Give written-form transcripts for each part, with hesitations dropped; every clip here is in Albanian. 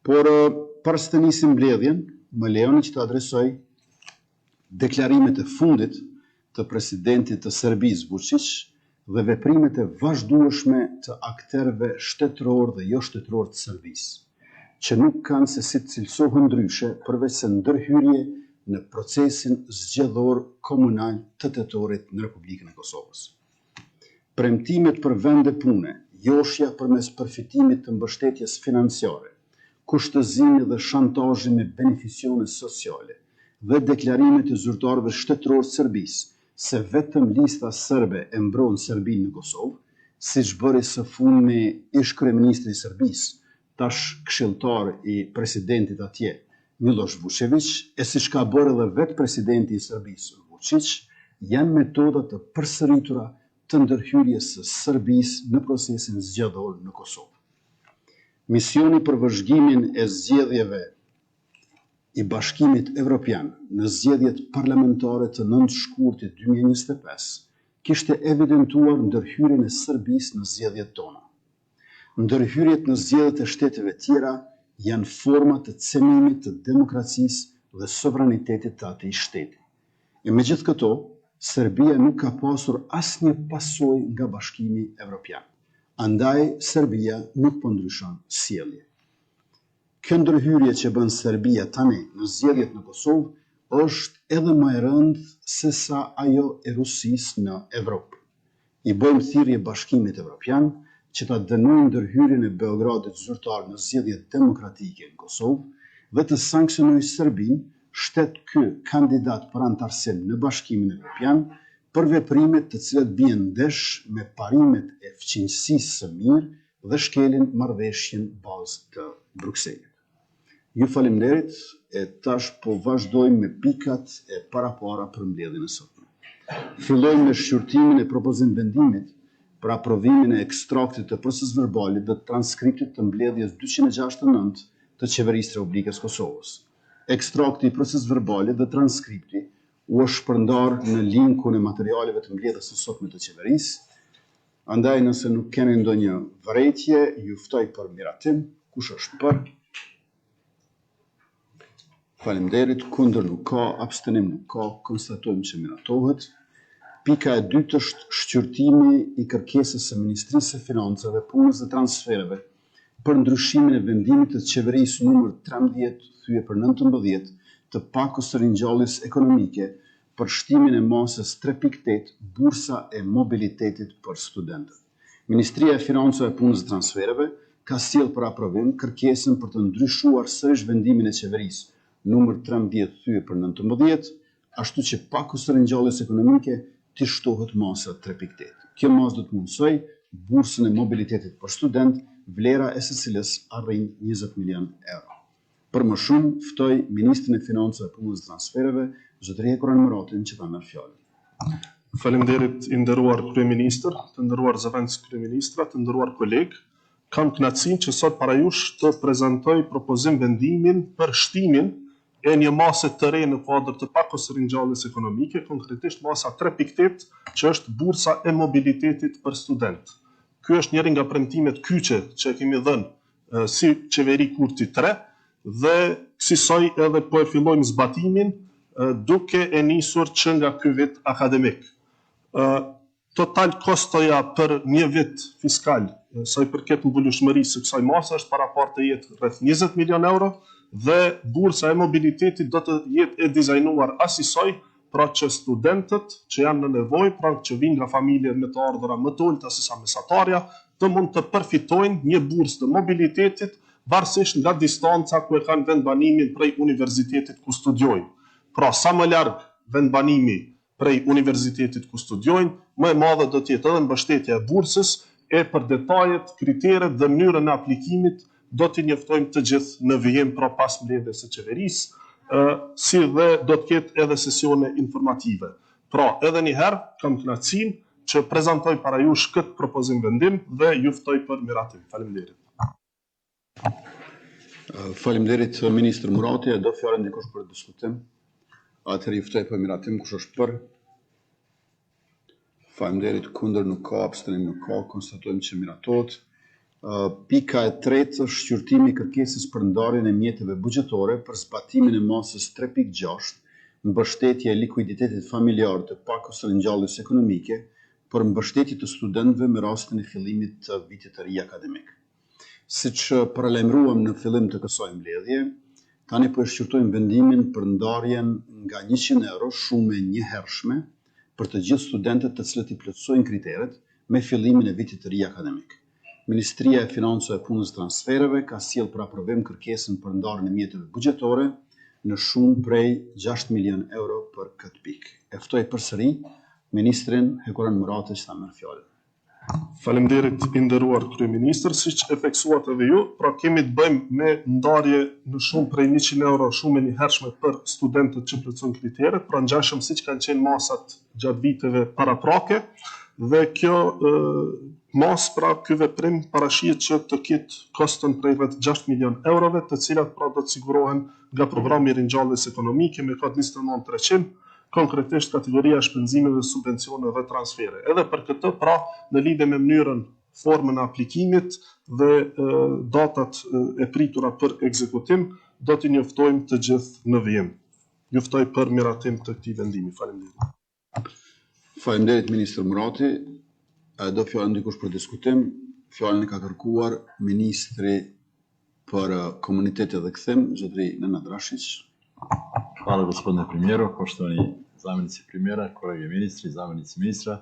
Por para se të nisim mbledhjen, më lejoni që të adresoj deklarimet e fundit të presidentit të Serbisë Vučić dhe veprimet e vazhdueshme të akterëve shtetëror dhe jo shtetëror të Serbisë, që nuk kanë se si të cilësohen ndryshe përveç se ndërhyrje në procesin zgjedhor komunal të tetorit në Republikën e Kosovës. Premtimet për vende pune, joshja përmes përfitimit të mbështetjes financiare, kushtëzimi dhe shantazhi me beneficione sociale dhe deklarimet e zyrtarëve shtetëror të Serbisë se vetëm lista serbe e mbron Serbinë në Kosovë, siç bëri së fundmi ish kryeministri i Serbisë, tash këshilltar i presidentit atje, Miloš Vučević, e siç ka bërë edhe vetë presidenti i Serbisë, Vučić, janë metoda të përsëritura të ndërhyrjes së Serbisë në procesin zgjedhor në Kosovë. Misioni për vëzhgimin e zgjedhjeve i Bashkimit Evropian në zgjedhjet parlamentare të 9 shkurtit 2025 kishte evidentuar ndërhyrjen e Serbisë në zgjedhjet tona. Ndërhyrjet në zgjedhjet e shteteve tjera janë forma të cemimit të demokracisë dhe sovranitetit të atij shteti. E megjithë këto, Serbia nuk ka pasur asnjë pasojë nga Bashkimi Evropian. Andaj Serbia nuk po ndryshon sjellje. Kjo ndërhyrje që bën Serbia tani në zgjedhjet në Kosovë është edhe më e rëndë se sa ajo e Rusisë në Evropë. I bëjmë thirrje Bashkimit Evropian që ta dënojë ndërhyrjen e Beogradit zyrtar në zgjedhjet demokratike në Kosovë dhe të sanksionojë Serbinë, shtet ky kandidat për antarësim në Bashkimin Evropian, për veprimet të cilat bien ndesh me parimet e fqinjësisë së mirë dhe shkelin marrëveshjen bazë të Brukselit. Ju faleminderit e tash po vazhdojmë me pikat e parapara për mbledhjen e sotme. Fillojmë me shqyrtimin e propozim vendimit për aprovimin e ekstraktit të procesverbale dhe transkriptit të mbledhjes 269 të Qeverisë Republikës Kosovës. Ekstrakti i procesverbalit dhe transkripti u është shpërndar në linkun e materialeve të mbledhjes së sotme të qeverisë. Andaj nëse nuk keni ndonjë vërejtje, ju ftoj për miratim. Kush është për? Faleminderit. Kundër nuk ka, abstenim nuk ka, konstatojmë që miratohet. Pika e dytë është shqyrtimi i kërkesës së Ministrisë së Financave, Punës dhe Transfereve për ndryshimin e vendimit të qeverisë numër 13/19 të pakos së ringjalljes ekonomike për shtimin e masës 3.8 bursa e mobilitetit për studentët. Ministria e Financave, Punës dhe Transfereve ka sjellë për aprovim kërkesën për të ndryshuar sërish vendimin e qeverisë numër 13/19, ashtu që pakos së ringjalljes ekonomike të shtohet masa 3.8. Kjo masë do të mundsoj bursën e mobilitetit për student, vlera e së cilës arrin 20 milion euro. Për më shumë, ftoj Ministrin e Financave, Punës dhe Transfereve, zotëria Kuran Muratin, që ta merr fjalën. Faleminderit i nderuar kryeministër, të nderuar zëvendës kryeministra, të nderuar kolegë. Kam kënaqësinë që sot para jush të prezantoj propozim vendimin për shtimin e një mase të re në kuadër të pakos së ringjalljes ekonomike, konkretisht masa 3.8, që është bursa e mobilitetit për student. Ky është njëri nga premtimet kyçe që kemi dhënë si qeveri Kurti 3, dhe kësaj edhe po e fillojmë zbatimin duke e nisur që nga ky vit akademik. Total kostoja për një vit fiskal sa i përket mbulueshmërisë së kësaj mase është paraport të jetë rreth 20 milion euro dhe bursa e mobilitetit do të jetë e dizajnuar asisoj, pra që studentët që janë në nevojë, pra që vinë nga familje me të ardhura më të ulta se sa mesatarja, të mund të përfitojnë një bursë të mobilitetit varësisht nga distanca ku e kanë vendbanimin prej universitetit ku studiojnë. Pra, sa më larg vendbanimi prej universitetit ku studiojnë, më e madhe do të jetë edhe mbështetja e bursës, e për detajet, kriteret dhe mënyrën e aplikimit do t'i njoftojmë të gjithë në vijim pra pas mbledhjes së qeverisë, si dhe do të ketë edhe sesione informative. Pra, edhe një herë kam kënaqësinë që prezantoj para jush këtë propozim vendim dhe ju ftoj për miratim. Faleminderit. Faleminderit Ministër Murati, do fjalën dikush për diskutim. Atëherë ju ftoj për miratim, kush është për? Faleminderit, kundër nuk ka, abstenim nuk ka, konstatojmë që miratohet. Pika e tretë është shqyrtimi i kërkesës për ndarjen e mjeteve buxhetore për zbatimin e masës 3.6, mbështetje e likuiditetit familjar të pakos ringjalljes ekonomike për mbështetje të studentëve me rastin e fillimit të vitit të ri akademik. Siç paralajmëruam në fillim të kësaj mbledhje, tani po e shqyrtojmë vendimin për ndarjen nga 100 euro shumë e njëhershme për të gjithë studentët të cilët i plotësojnë kriteret me fillimin e vitit të ri akademik. Ministria e Financave e Punës Transfereve ka sjell për aprovim kërkesën për ndarjen e mjeteve buxhetore në shumë prej 6 milion euro për këtë pikë. E ftoj përsëri Ministrin Hekuran Murati që ta merr fjalën. Faleminderit i nderuar kryeministër, siç e theksuat edhe ju, pra kemi të bëjmë me ndarje në shumë prej 100 euro shumë e njëhershme për studentët që plotësojnë kriteret, pra ngjashëm siç kanë qenë masat gjatë viteve paraprake, dhe kjo mas pra ky veprim parashihet që të ketë koston prej rreth 6 milion eurove, të cilat pra do të sigurohen nga programi i ringjalljes ekonomike me kod 29300, konkretisht kategoria e shpenzimeve, subvencione dhe transfere. Edhe për këtë pra në lidhje me mënyrën, formën e aplikimit dhe datat e pritura për ekzekutim, do t'i njoftojmë të gjithë në vijim. Ju ftoj për miratim të këtij vendimi. Faleminderit. Faleminderit Ministër Murati. Do fjalën dikush për diskutim. Fjalën e ka kërkuar Ministri për komunitet dhe kthim, zotri Nenad Rashić. Hvala gospodine premijeru, poštovani zamjenici premijera, kolege ministri, zamjenici ministra.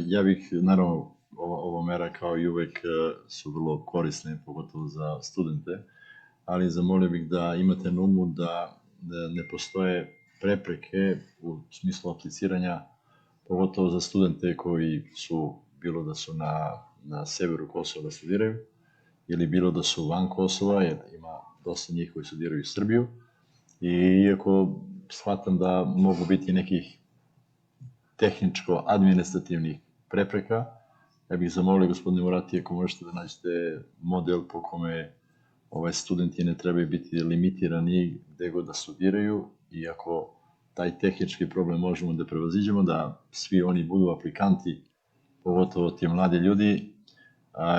Ja bih, naravno, ova mera kao i uvek su vrlo korisne, pogotovo za studente, ali zamolio bih da imate na umu da ne postoje prepreke u smislu apliciranja, pogotovo za studente koji su, bilo da su na severu Kosova da studiraju, ili bilo da su van Kosova, jer ima dosta njih koji studiraju u Srbiju. I iako shvatam da mogu biti nekih tehničko-administrativnih prepreka, ja bih zamolio gospodine Murati, ako možete da nađete model po kome studenti ne trebaju biti limitirani gde god da studiraju, i ako taj tehnički problem možemo da prevaziđemo, da svi oni budu aplikanti, pogotovo ti mladi ljudi,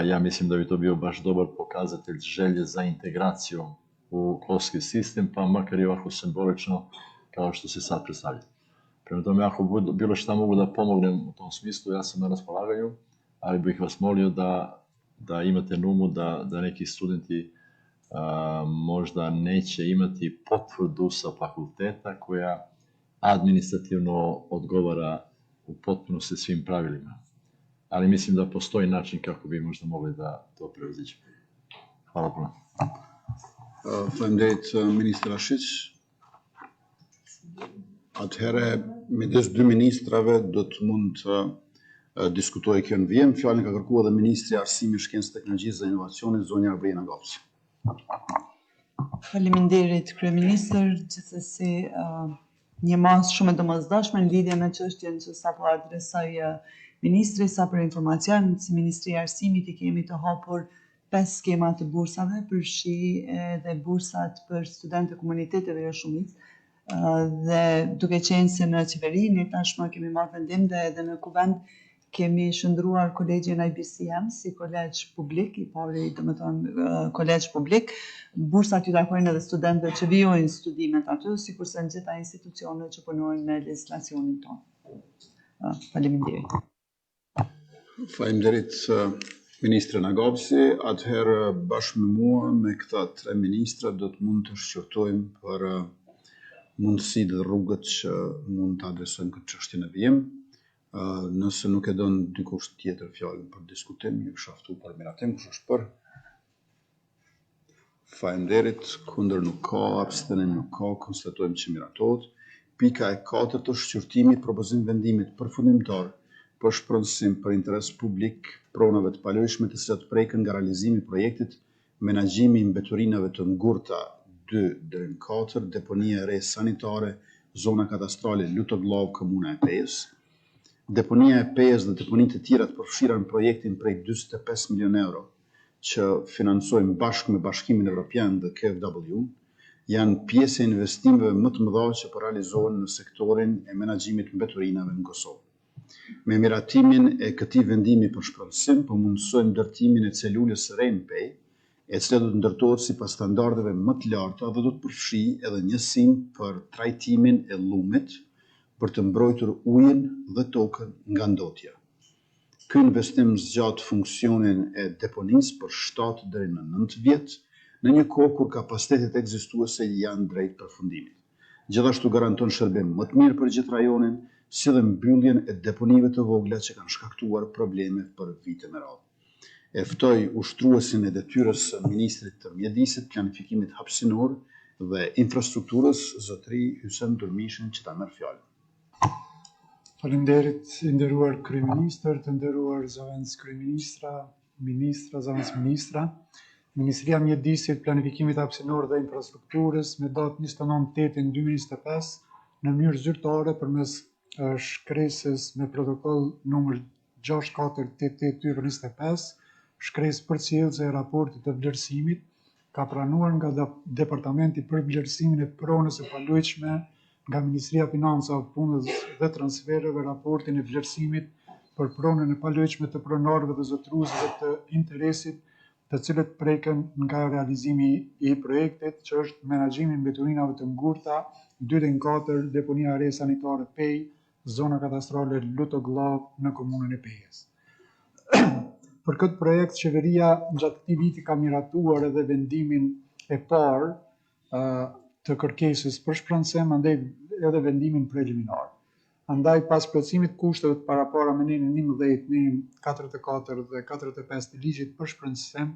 ja mislim da bi to bio baš dobar pokazatelj želje za integracijom u kosovski sistem, pa makar i ovako simbolično kao što se sad predstavlja. Prema tome, ako bilo šta mogu da pomognem u tom smislu, ja sam na raspolaganju, ali bih vas molio da imate na umu da neki studenti možda neće imati potvrdu sa fakulteta koja administrativno odgovara u potpunosti svim pravilima. Ali mislim da postoji način kako bi možda mogli da to prevaziđemo. Hvala puno. Faleminderit Ministër Rashić. Atëherë, midis dy ministrave do të mund të diskutojë kjo në vijim. Fjalën ka kërkuar edhe Ministri i Arsimit, Shkencës, Teknologjisë dhe Inovacionit, zonja Arbrina Gopsi. Faleminderit kryeministër, gjithsesi një masë shumë e domosdoshme në lidhje me çështjen që sapo adresoi ministri, sa për informacion, si Ministri i Arsimit i kemi të hapur 5 skema të bursave, përfshi edhe bursat për studentë të komuniteteve jo shumicë, dhe duke qenë se në qeveri ne tashmë kemi marrë vendim dhe edhe në kuvend kemi shndruar kolegjin IBCM si kolegj publik, i pari domethënë kolegj publik, bursat i takojnë edhe studentëve që vijojnë studimet aty, sikurse në gjitha institucionet që punojnë me legjislacionin tonë. Faleminderit. Faleminderit Ministre Nagopsi. Atëherë bashkë me mua, me këta 3 ministra, do të mund të shqyrtojmë për mundësitë dhe rrugët që mund të adresojmë këtë çështje në vijim. Nëse nuk e don dikush tjetër fjalën për diskutim, ju kisha ftuar për miratim, kush është për? Faleminderit, kundër nuk ka, abstenim nuk ka, konstatojmë që miratohet. Pika e 4 është shqyrtimi i propozim vendimit përfundimtar për shpronësim për interes publik pronave të palojshme të cilat prekën nga realizimi i projektit menaxhimi i mbeturinave të ngurta 2-4, deponia e re sanitare, zona katastrale Lutogllav, komuna e Pejës. Deponia e Pejës dhe deponitë të tjera të përfshira në projektin prej 45 milion euro që financojmë bashkë me Bashkimin Evropian dhe KfW, janë pjesë e investimeve më të mëdha që po realizohen në sektorin e menaxhimit të mbeturinave në Kosovë. Me miratimin e këtij vendimi për shpronësim, po mundsojmë ndërtimin e celulës RenPay, e cila do të ndërtohet sipas standardeve më të larta dhe do të përfshijë edhe njësinë për trajtimin e llumit për të mbrojtur ujin dhe tokën nga ndotja. Ky investim zgjat funksionin e deponisë për 7 deri në 9 vjet, në një kohë kur kapacitetet ekzistuese janë drejt përfundimit. Gjithashtu garanton shërbim më të mirë për gjithë rajonin, si dhe mbylljen e deponive të vogla që kanë shkaktuar probleme për vite me radhë. E ftoj ushtruesin e detyrës së ministrit të mjedisit, planifikimit hapësinor dhe infrastrukturës, zotëri Hysem Durmishin, që ta merr fjalën. Faleminderit, i nderuar kryeministër, të nderuar zëvendës kryeministra, ministra, zëvendës ministra. Ministria e Mjedisit, Planifikimit Hapësinor dhe Infrastrukturës me datë 29/8/2025 në mënyrë zyrtare përmes shkresës me protokoll numër 6488/2025, shkresë përcjellëse e raportit të vlerësimit, ka pranuar nga Departamenti për vlerësimin e pronës së paluajtshme nga Ministria e Financave, Punës dhe Transfereve raportin e vlerësimit për pronën e paluajtshme të pronarëve dhe zotëruesve të interesit, të cilët preken nga realizimi i projektit, që është menaxhimi i mbeturinave të ngurta 2-4 deponia e re sanitare Pej, zona kadastrale Lutogllav në komunën e Pejës. Për këtë projekt, qeveria gjatë këtij viti ka miratuar edhe vendimin e parë të kërkesës për shpronësim, andaj edhe vendimin preliminar. Andaj pas plotësimit kushteve të parapara me nenin 11, nenin 44 dhe 45 të ligjit për shpronësim,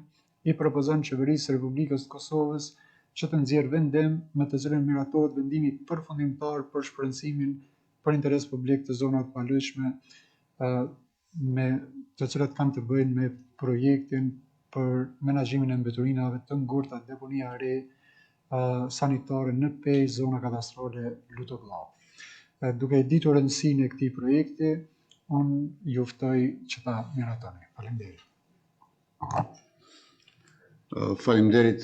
i propozon qeverisë së Republikës të Kosovës që të nxjerrë vendim me të cilën miratohet vendimi përfundimtar për shpronësimin për interes publik të zonave të paluajtshme, me të cilat kanë të bëjnë me projektin për menaxhimin e mbeturinave të ngurta deponia e re sanitare në Pej, zona kadastrale Lutogllav. Duke i ditur rëndësinë e këtij projekti, unë ju ftoj që ta miratoni. Faleminderit. Faleminderit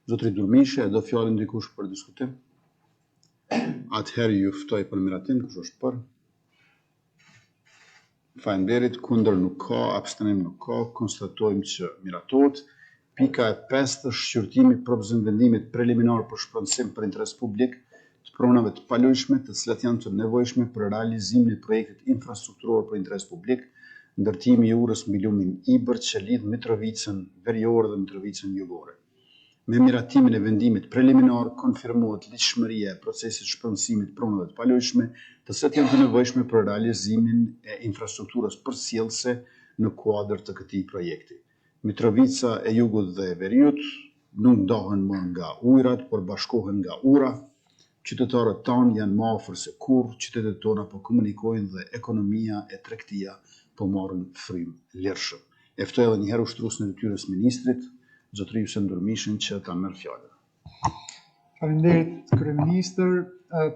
zotëri Durmishi, do fjalën dikush për diskutim? Atëherë ju ftoj për miratim, kush është për? Faleminderit, kundër nuk ka, abstenim nuk ka, konstatojmë që miratohet. Pika e 5 është shqyrtimi i propozimit vendimit preliminar për shpronësim për interes publik të pronave të paluajtshme, të cilat janë të nevojshme për realizimin e projektit infrastrukturor për interes publik, ndërtimi i urës mbi lumin Ibër që lidh Mitrovicën Veriore dhe Mitrovicën Jugore. Me miratimin e vendimit preliminar konfirmohet ligjshmëria e procesit shpronësimit pronave të paluajtshme, të cilat janë të nevojshme për realizimin e infrastrukturës përcjellëse në kuadër të këtij projekti. Mitrovica e Jugut dhe Veriut nuk ndohen më nga ujrat, por bashkohen nga ura. Qytetarët tanë janë më afër se kurrë, qytetet tona po komunikojnë dhe ekonomia e tregtia po marrin frymë lirshëm. E ftoj edhe një herë ushtruesin e detyrës ministrit, zotëri Hysem Durmishin, që ta merr fjalën. Faleminderit kryeministër.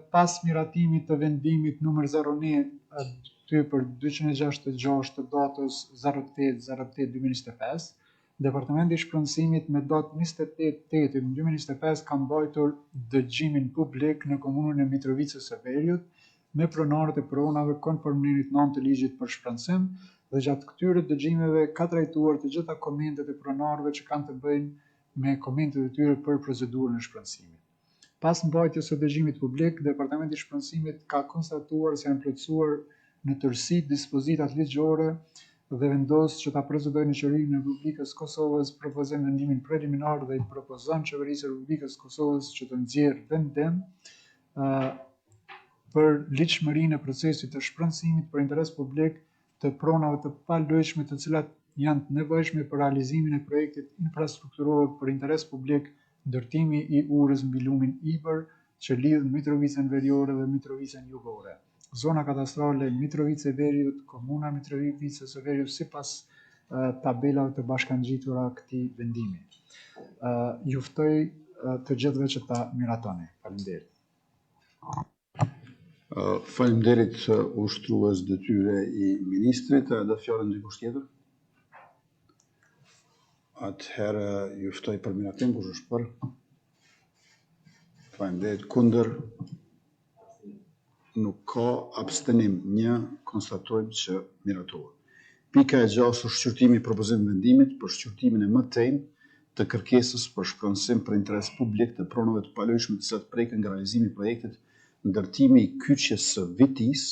Pas miratimit të vendimit numër 09/2/266 të datës 08/08/2025, Departamenti i Shpronësimit me datë 28/8/2025 ka mbajtur dëgjimin publik në komunën e Mitrovicës së Veriut me pronarët e pronave konformimit 9 të ligjit për shpronësim, dhe gjatë këtyre dëgjimeve ka trajtuar të gjitha komentet e pronarëve që kanë të bëjnë me komentet e tyre për procedurën e shpronësimit. Pas mbajtjes së dëgjimit publik, Departamenti i Shpronësimit ka konstatuar se janë plotësuar në tërësi dispozitat ligjore dhe vendos që ta procedojë në qeverinë e Republikës së Kosovës propozim vendimin preliminar dhe i propozon qeverisë së Republikës së Kosovës që të nxjerrë vendim për ligjshmërinë e procesit të shpronësimit për interes publik të pronave të paluajtshme, të cilat janë të nevojshme për realizimin e projektit infrastrukturor për interes publik, ndërtimi i urës mbi lumin Ibër që lidh Mitrovicën Veriore dhe Mitrovicën Jugore. Zona kadastrale Mitrovica e Veriut, komuna Mitrovicës së Veriut, sipas tabelave të bashkangjitura këtij vendimi. Ju ftoj të gjithëve që ta miratoni. Faleminderit. Faleminderit ushtrues detyre i ministrit, do fjalën dikush tjetër? Atëherë ju ftoj për miratim, kush është për? Faleminderit, kundër? nuk ka abstenim, 1, konstatojmë që miratohet. Pika e 6 është shqyrtimi i propozimit vendimit për shqyrtimin e mëtejnë të kërkesës për shpronësim për interes publik të pronave të palojshme të cilat preken nga realizimi i projektit ndërtimi i kyçjes së Vitis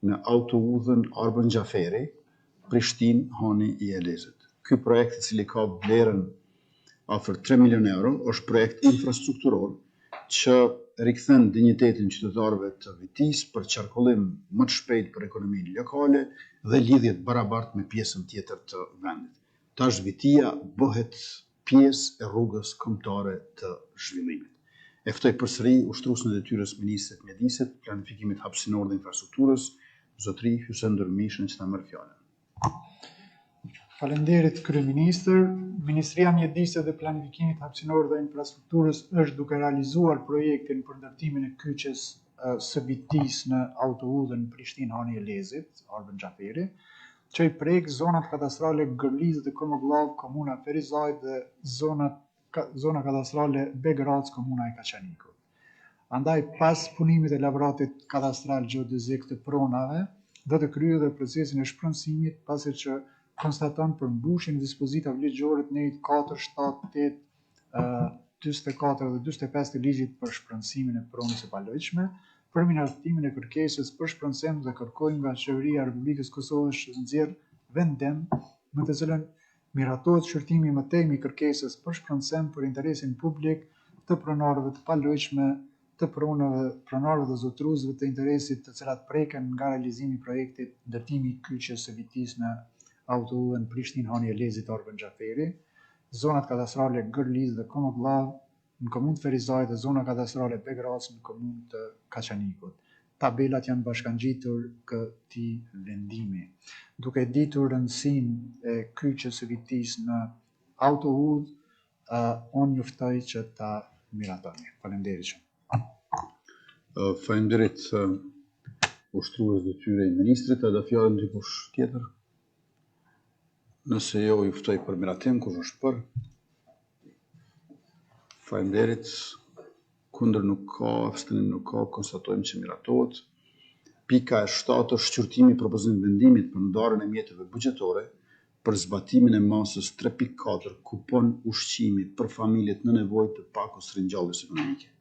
në autoudhën Arben Xhaferi, Prishtinë, Hani i Elezit. Ky projekt, i cili ka vlerën afër 3 milion euro, është projekt infrastrukturor që rikthen dinjitetin qytetarëve të Vitis për qarkullim më të shpejt për ekonominë lokale dhe lidhje të barabartë me pjesën tjetër të vendit. Tash Vitia bëhet pjesë e rrugës kombëtare të zhvillimit. E ftoj përsëri ushtruesin e detyrës ministrit mjedisit, planifikimit hapësinor dhe infrastrukturës, zotëri Hysen Dërmishën, që ta merr fjalën. Faleminderit kryeministër. Ministria e Mjedisit dhe Planifikimit Hapësinor dhe Infrastrukturës është duke realizuar projektin për ndërtimin e kyçes së Vitis në autoudhën Prishtinë-Hani Elezit, Arben Xhaferi, që i prek zonat kadastrale Gërlizë dhe Komogllav, komuna Ferizaj dhe zona kadastrale Begrac, komuna e Kaçanikut. Andaj, pas punimit e elaboratit kadastral gjeodezik të pronave, do të kryejë dhe procesin e shpronësimit, pasi që konstaton përmbushjen e dispozitave ligjore të nejit 4, 7, 8, 44 dhe 45 të ligjit për shpronësimin e pronës së palojshme, për miratimin e kërkesës për shpronësim dhe kërkojnë nga Qeveria e Republikës Kosovës që nxjerr vendem me të cilën miratohet shqyrtimi më tej i kërkesës për shpronësim për interesin publik të pronarëve të palojshme, të pronarëve dhe zotëruesve të interesit të cilat preken nga realizimi i projektit ndërtimi i kyçes së Vitis në autoudhën Prishtinë-Hani Elezit, Arben Xhaferi, zonat kadastrale Gërlizë dhe Komogllav në komunë të Ferizaj dhe zona kadastrale Begrac në komunë të Kaçanikut. Tabelat janë bashkangjitur këtij vendimi. Duke ditur rëndësinë e kyçes së Vitis në autoudhë, unë ju ftoj që ta miratoni. Faleminderit shumë. Faleminderit ushtrues detyre i ministrit, a do fjalën dikush tjetër? Nëse jo, ju ftoj për miratim, kush është për? Faleminderit. Kundër nuk ka, abstenim nuk ka, konstatojmë që miratohet. Pika e 7 është shqyrtimi i propozimit vendimit për ndarjen e mjeteve buxhetore për zbatimin e masës 3.4 kupon ushqimi për familjet në nevojë të pakos ringjalljes ekonomike.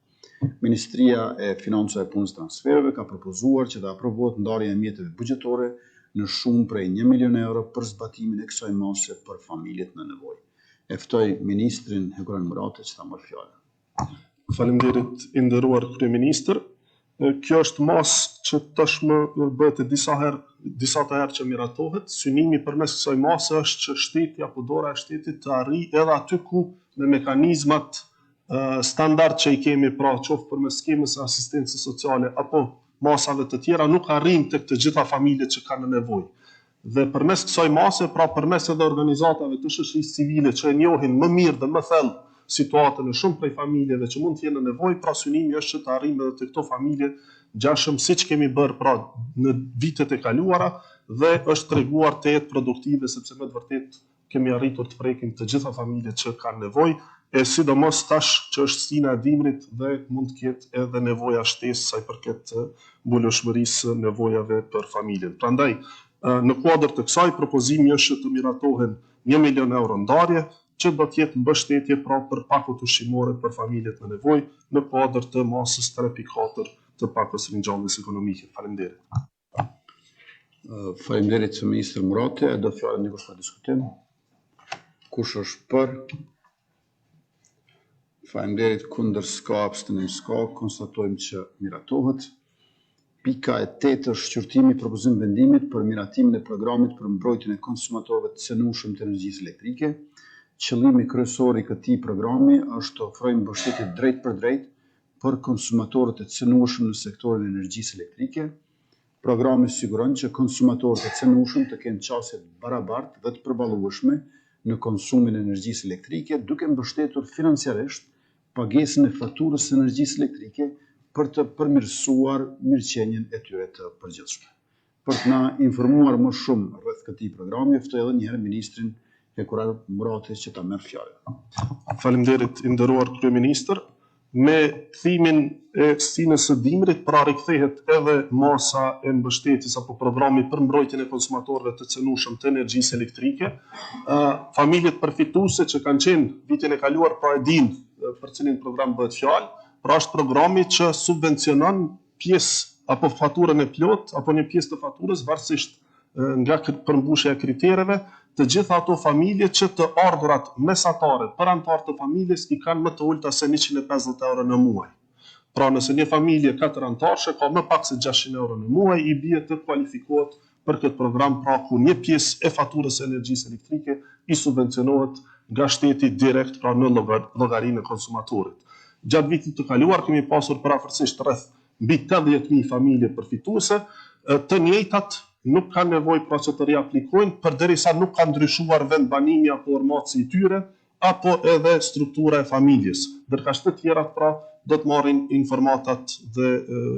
Ministria e Financave e Punës Transfereve ka propozuar që të aprovohet ndarja e mjeteve buxhetore në shumë prej 1 milion euro për zbatimin e kësaj mase për familjet në nevojë. E ftoj ministrin Hekuran Murati që ta marrë fjalën. Faleminderit i nderuar kryeministër. Kjo është masë që tashmë bëhet disa të herë që miratohet. Synimi përmes kësaj mase është që shteti apo dora e shtetit të arrijë edhe aty ku me mekanizmat standard që i kemi, pra qoftë përmes skemës së asistencës sociale apo masave të tjera, nuk arrijmë tek të gjitha familjet që kanë nevojë. Dhe përmes kësaj mase, pra përmes edhe organizatave të shoqërisë civile që e njohin më mirë dhe më thellë situatën e shumë prej familjeve që mund të jenë në nevojë, pra synimi është që të arrijmë edhe tek këto familje gjashëm siç kemi bërë pra në vitet e kaluara dhe është treguar të jetë produktive sepse me të vërtetë kemi arritur të prekim të gjitha familjet që kanë nevojë, e sidomos tash që është stina e dimrit dhe mund të ketë edhe nevoja shtesë sa i përket mbulueshmërisë nevojave për familjen. Prandaj, në kuadër të kësaj propozimi është që të miratohen 1 milion euro ndarje, që do të jetë mbështetje pra për pakot ushqimore për familjet në nevojë në kuadër të masës 3.4 të pakos ringjalljes ekonomike. Faleminderit. Faleminderit ministër Murati, do fjalën dikush për diskutim. Kush është për? Faleminderit, kundër s'ka, abstenim s'ka, konstatojmë që miratohet. Pika e 8 është shqyrtimi i propozimit vendimit për miratimin e programit për mbrojtjen e konsumatorëve të cenueshëm të energjisë elektrike. Qëllimi kryesor i këtij programi është të ofrojë mbështetje drejt për drejt për konsumatorët e cenueshëm në sektorin e energjisë elektrike. Programi siguron që konsumatorët e cenueshëm të kenë qasje të barabartë dhe të përballueshme në konsumin e energjisë elektrike, duke mbështetur financiarisht pagesën e faturës së energjisë elektrike për të përmirësuar mirëqenien e tyre të përgjithshme. Për të na informuar më shumë rreth këtij programi, ftoj edhe një herë ministrin Hekuran Murati që ta merr fjalën. Faleminderit i nderuar kryeministër. me kthimin e sinës së dimrit, pra rikthehet edhe masa e mbështetjes apo programi për mbrojtjen e konsumatorëve të cënueshëm të energjisë elektrike. Familjet përfituese që kanë qenë vitin e kaluar pra e dinë për cilin program bëhet fjalë, pra është programi që subvencionon pjesë apo faturën e plot apo një pjesë të faturës varësisht nga përmbushja e kritereve, të gjitha ato familje që të ardhurat mesatare për anëtar të familjes i kanë më të ulta se 150 euro në muaj. Pra nëse një familje 4 anëtarësh ka më pak se 600 euro në muaj, i bie të kualifikohet për këtë program, pra ku një pjesë e faturës së energjisë elektrike i subvencionohet nga shteti direkt, pra në llogarinë e konsumatorit. Gjatë vitit të kaluar kemi pasur parafërsisht rreth mbi 80.000 familje përfituese, të njëjtat nuk kanë nevojë pra që të riaplikojnë përderisa nuk ka ndryshuar vendbanimi apo ormaci i tyre apo edhe struktura e familjes. Ndërkaq të tjerat pra do të marrin informatat dhe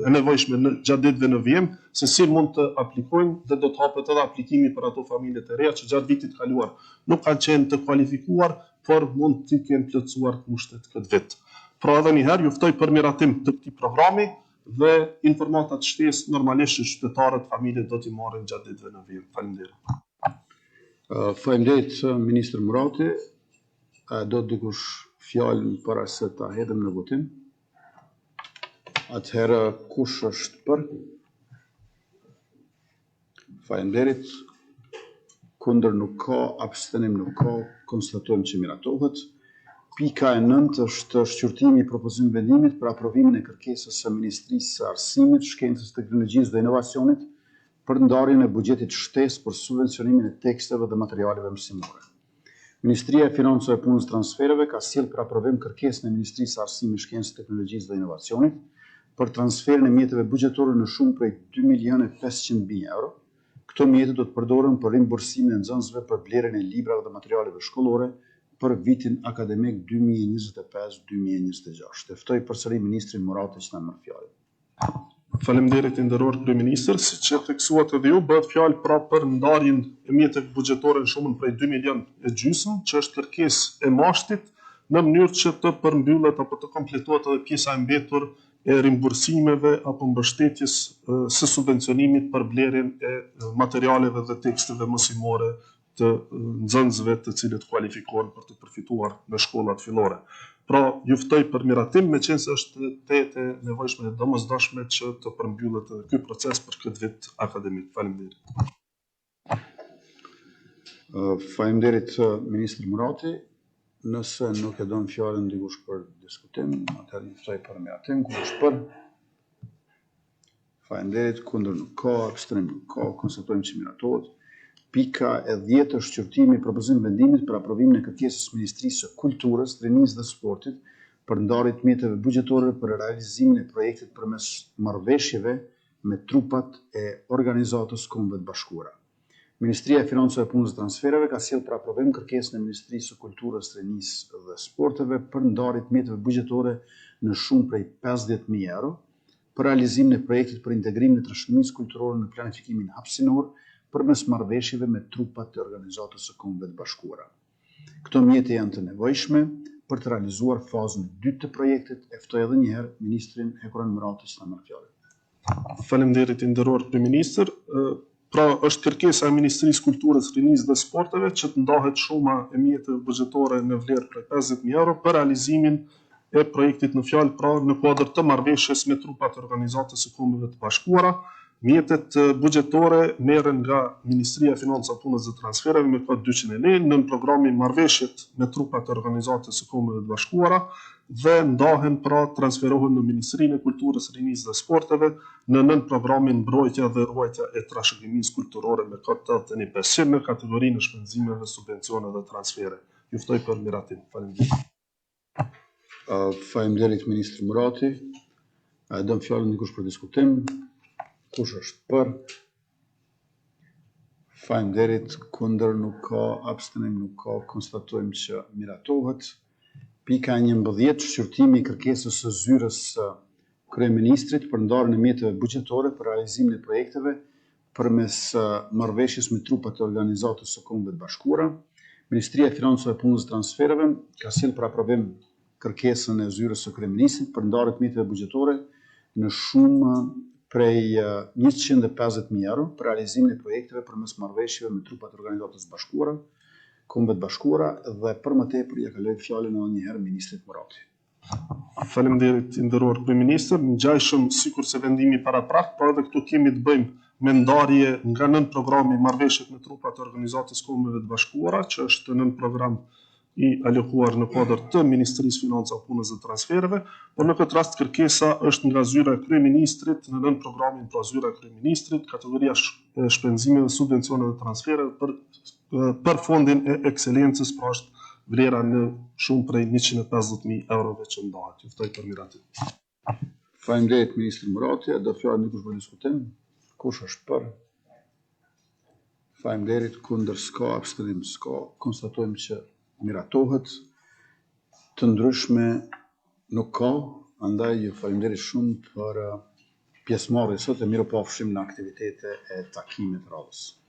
e nevojshme gjatë ditëve në vijim se si mund të aplikojnë dhe do të hapet edhe aplikimi për ato familje të reja që gjatë vitit kaluar nuk kanë qenë të kualifikuar, por mund të kenë plotësuar kushtet këtë vit. Pra edhe një herë ju ftoj për miratim të këtij programi dhe informatat shtesë normalisht që qytetarët, familjet do t'i marrin gjatë ditëve në vijim. Faleminderit. Faleminderit Ministër Murati. Do të dikush fjalën para se ta hedhim në votim? Atëherë kush është për? Faleminderit. Kundër nuk ka, abstenim nuk ka, konstatojmë që miratohet. Pika e 9 është shqyrtimi i propozimit vendimit për aprovimin e kërkesës së Ministrisë së Arsimit, Shkencës, Teknologjisë dhe Inovacionit për ndarjen e buxhetit shtesë për subvencionimin e teksteve dhe materialeve mësimore. Ministria e Financave e Punës Transfereve ka sjellë për aprovim kërkesën e Ministrisë së Arsimit, Shkencës, Teknologjisë dhe Inovacionit për transferin e mjeteve buxhetore në shumë prej 2.500.000 euro. Këto mjete do të përdoren për rimbursimin e nxënësve për blerjen e librave dhe materialeve shkollore për vitin akademik 2025-2026. Ftoj përsëri Ministrin Murati që na merr fjalën. Faleminderit i nderuar kryeministër, siç e theksuat edhe ju, bëhet fjalë pra për ndarjen e mjeteve buxhetore në shumën prej 2,5 milion, që është kërkesë e mashtit, në mënyrë që të përmbyllet apo të kompletohet edhe pjesa e mbetur e rimbursimeve apo mbështetjes së subvencionimit për blerjen e materialeve dhe teksteve mësimore të nxënësve të cilët kualifikohen për të përfituar në shkollat fillore. Pra, ju ftoj për miratim, meqense është tetë e nevojshme dhe domosdoshme që të përmbyllet edhe ky proces për këtë vit akademik. Faleminderit. Faleminderit Ministri Murati. Nëse nuk e don fjalën dikush për diskutim, atëherë ju ftoj për miratim. Kush është për? Faleminderit. Kundër nuk ka, abstenim nuk ka, konstatojmë që miratohet. Pika e 10 është shqyrtimi i propozimit vendimit për aprovimin e kërkesës Ministrisë së Kulturës, Rinisë dhe Sportit për ndarje të mjeteve buxhetore për realizimin e projektit përmes marrëveshjeve me trupat e organizatës Kombeve të Bashkuara. Ministria e Financave e Punës dhe Transfereve ka sjellë për aprovim kërkesën e Ministrisë së Kulturës, Rinisë dhe Sporteve për ndarje të mjeteve buxhetore në shumë prej 50.000 euro për realizimin e projektit për integrimin e trashëgimisë kulturore në planifikimin hapësinor përmes marrëveshjeve me trupat të organizatës së Kombeve të Bashkuara. Këto mjete janë të nevojshme për të realizuar fazën e dytë të projektit. E ftoj edhe një herë Ministrin Hekuran Murati që ta merr fjalën. Faleminderit i nderuar kryeministër. Pra është kërkesa e Ministrisë Kulturës, Rinisë dhe Sporteve që të ndahet shuma e mjeteve buxhetore në vlerë prej 50.000 euro për realizimin e projektit në fjalë, pra në kuadër të marrëveshjes me trupat e organizatës së Kombeve të Bashkuara. Mjetet buxhetore merren nga Ministria e Financave, Punës dhe Transfereve me kod 209 në programin marrëveshjet me trupat e organizatës së Kombeve të Bashkuara dhe ndahen pra transferohen në Ministrinë e Kulturës, Rinisë dhe Sporteve në nën programin mbrojtja dhe ruajtja e trashëgimisë kulturore me kod 8500 në kategorinë e shpenzimeve, subvencione dhe transfere. Ju ftoj për miratim. Faleminderit. Faleminderit Ministri Murati. Dëm fjalën dikush për diskutim. Kush është për? Faleminderit. Kundër nuk ka, abstenim nuk ka, konstatojmë që miratohet. Pika 11, shqyrtimi i kërkesës së zyrës së kryeministrit për ndarjen e mjeteve buxhetore për realizimin e projekteve përmes marrëveshjes me trupat e organizatës së Kombeve të Bashkuara. Ministria e Financave e Punës dhe Transfereve ka sjellë për aprovim kërkesën e zyrës së kryeministrit për ndarje të mitëve buxhetore në shumë prej 150.000 euro për realizimin e projekteve përmes marrëveshjeve me trupat e Organizatës së Bashkuara, Kombet Bashkuara dhe për më tepër ja kaloj fjalën edhe një herë ministrit Murati. Faleminderit i nderuar kryeministër, ngjajshëm sikur se vendimi paraprak, por edhe këtu kemi të bëjmë me ndarje nga nën programi marrëveshjet me trupat e Organizatës Kombeve të Bashkuara, që është nën program i alokuar në kuadër të Ministrisë Financa, Punës dhe Transfereve, por në këtë rast kërkesa është nga zyra e kryeministrit në nën programin pra zyra e kryeministrit, kategoria shpenzimeve, subvencione dhe transfereve për fondin e ekselencës, pra është vlera në shumë prej 150.000 eurove që ndahet. Juftoj për miratin. Faleminderit ministri Murati, do fjalën dikush për diskutim? Kush është për? Faleminderit, kundër s'ka, abstenim s'ka. Konstatojmë që miratohet, të ndryshme nuk ka, andaj ju faleminderit shumë për pjesëmarrjen sot e mirupafshim në aktivitete e takimit radhës.